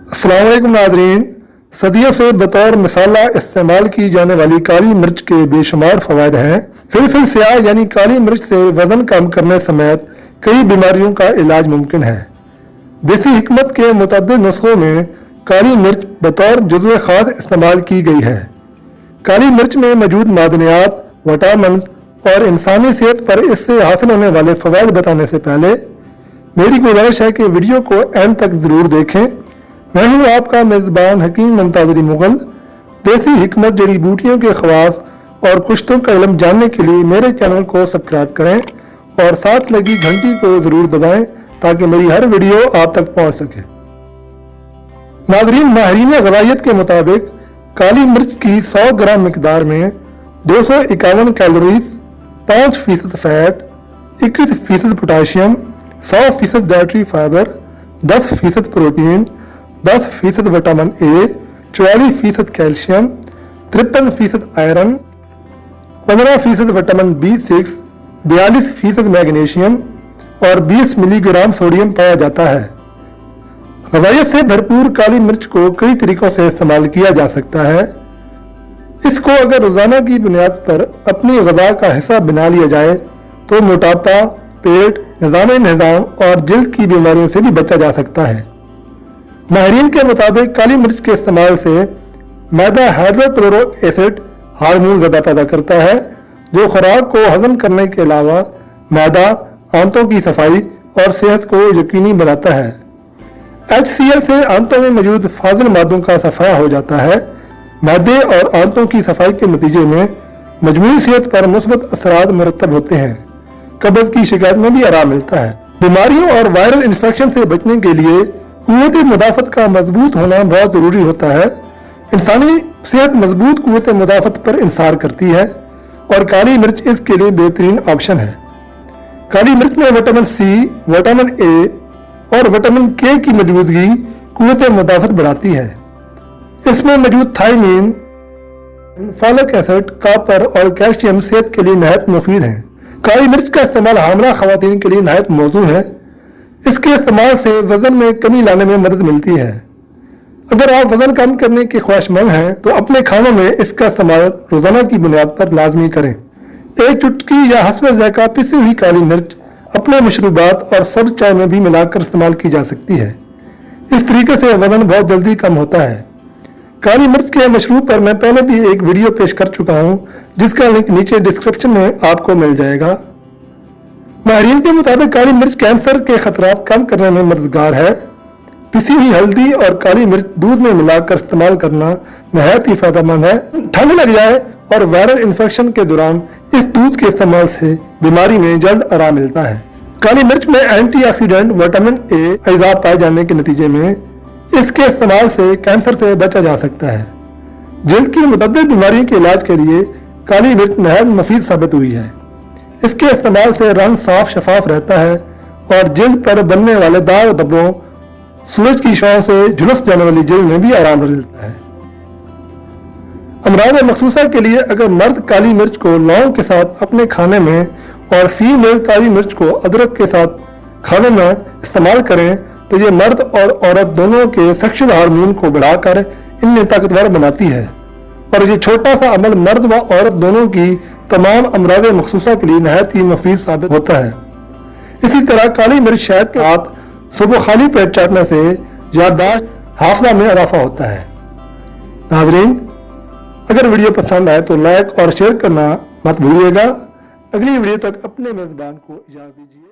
अस्सलाम वालेकुम नाज़रीन। सदियों से बतौर मसाला इस्तेमाल की जाने वाली काली मिर्च के बेशुमार फ़वाइद हैं। फिलफिल स्याह यानी काली मिर्च से वज़न कम करने समेत कई बीमारियों का इलाज मुमकिन है। देसी हिकमत के मुतअद्दिद नुस्खों में काली मिर्च बतौर जुज़्व ख़ास इस्तेमाल की गई है। काली मिर्च में मौजूद मादनियात, विटामिन और इंसानी सेहत पर इससे हासिल होने वाले फ़वाइद बताने से पहले मेरी गुजारिश है कि वीडियो को एंड तक ज़रूर देखें। मैं हूँ आपका मेज़बान हकीम मुंताज़री मुग़ल। देसी हिकमत जड़ी बूटियों के ख़वास और कुश्तों का इल्म जानने के लिए मेरे चैनल को सब्सक्राइब करें और साथ लगी घंटी को ज़रूर दबाएं ताकि मेरी हर वीडियो आप तक पहुँच सके। नाज़रीन, माहिरीन ग़िज़ाइयत के मुताबिक काली मिर्च की 100 ग्राम मिकदार में 251 calories, 5% fat, 21% potassium, 100% dietary fibre, 10% protein, 10% vitamin A, 44% calcium, 53% iron, 15% vitamin B6, 42% magnesium और 20 मिलीग्राम सोडियम पाया जाता है। ग़िज़ाइयत से भरपूर काली मिर्च को कई तरीक़ों से इस्तेमाल किया जा सकता है। इसको अगर रोज़ाना की बुनियाद पर अपनी ग़िज़ा का हिस्सा बना लिया जाए तो मोटापा, पेट, निज़ाम और जल्द की बीमारियों से भी बचा जा सकता है। माहिरीन के मुताबिक काली मिर्च के इस्तेमाल से मैदा हाइड्रोक्लोरिक एसिड हार्मोन ज़्यादा पैदा करता है, जो खुराक को हजम करने के अलावा मैदा, आंतों की सफाई और सेहत को यकीनी बनाता है। HCl से आंतों में मौजूद फाजिल मादों का सफाया हो जाता है। मैदे और आंतों की सफाई के नतीजे में मजमूई सेहत पर मुस्बत असरात मुरतब होते हैं। कब्ज़ की शिकायत में भी आराम मिलता है। बीमारियों और वायरल इन्फेक्शन से बचने के लिए कुव्वत मुदाफ़त का मजबूत होना बहुत ज़रूरी होता है। इंसानी सेहत मजबूत कुव्वत मुदाफ़त पर इंसार करती है और काली मिर्च इसके लिए बेहतरीन ऑप्शन है। काली मिर्च में विटामिन C, विटामिन A और विटामिन K की मौजूदगी कुव्वत मुदाफ़त बढ़ाती है। इसमें मौजूद थायमीन, फॉलिक एसिड, कॉपर और कैल्शियम सेहत के लिए नहायत मुफीद हैं। काली मिर्च का इस्तेमाल हामिला ख़वातीन के लिए नहायत मौजू है। इसके इस्तेमाल से वज़न में कमी लाने में मदद मिलती है। अगर आप वज़न कम करने के ख्वाहिशमंद हैं तो अपने खानों में इसका इस्तेमाल रोज़ाना की बुनियाद पर लाजमी करें। एक चुटकी या हस्ब ज़ायक़ा पिसी हुई काली मिर्च अपने मशरूबात और सब्ज़ चाय में भी मिलाकर इस्तेमाल की जा सकती है। इस तरीके से वज़न बहुत जल्दी कम होता है। काली मिर्च के मशरूब पर मैं पहले भी एक वीडियो पेश कर चुका हूँ, जिसका लिंक नीचे डिस्क्रिप्शन में आपको मिल जाएगा। माहिरीन के मुताबिक काली मिर्च कैंसर के खतरात कम करने में मददगार है। पिसी हुई हल्दी और काली मिर्च दूध में मिलाकर इस्तेमाल करना नहायत ही फायदेमंद है। ठंड लग जाए और वायरल इन्फेक्शन के दौरान इस दूध के इस्तेमाल से बीमारी में जल्द आराम मिलता है। काली मिर्च में एंटीऑक्सीडेंट विटामिन ए अज़ा पाए जाने के नतीजे में इसके इस्तेमाल से कैंसर से बचा जा सकता है। जल्द की मुतअद्दिद बीमारियों के इलाज के लिए काली मिर्च नहायत मुफीद साबित हुई है। इसके इस्तेमाल से रंग साफ शफाफ रहता है और जल्द पर बनने वाले दाग धब्बों, सूरज की छांव से झुलस जाने वाली जल्द में भी आराम मिलता है। अमराज मखसूसा के लिए अगर मर्द काली मिर्च को लौंग के साथ अपने खाने में और फीमेल काली मिर्च को अदरक के साथ खाने में इस्तेमाल करें तो ये मर्द और औरत दोनों के सेक्सुअल हार्मोन को बढ़ाकर इन्हें ताकतवर बनाती है और ये छोटा सा अमल मर्द व औरत दोनों की तमाम अमराज मखसूसा के लिए नहायत ही मुफीद साबित होता है। इसी तरह काली मिर्च शहद के साथ सुबह खाली पेट चाटने से याददाश्त, हाफिज़ा में इजाफा होता है। नाज़रीन, अगर वीडियो पसंद आए तो लाइक और शेयर करना मत भूलिएगा। अगली वीडियो तक अपने मेज़बान को इजाज़त दीजिए।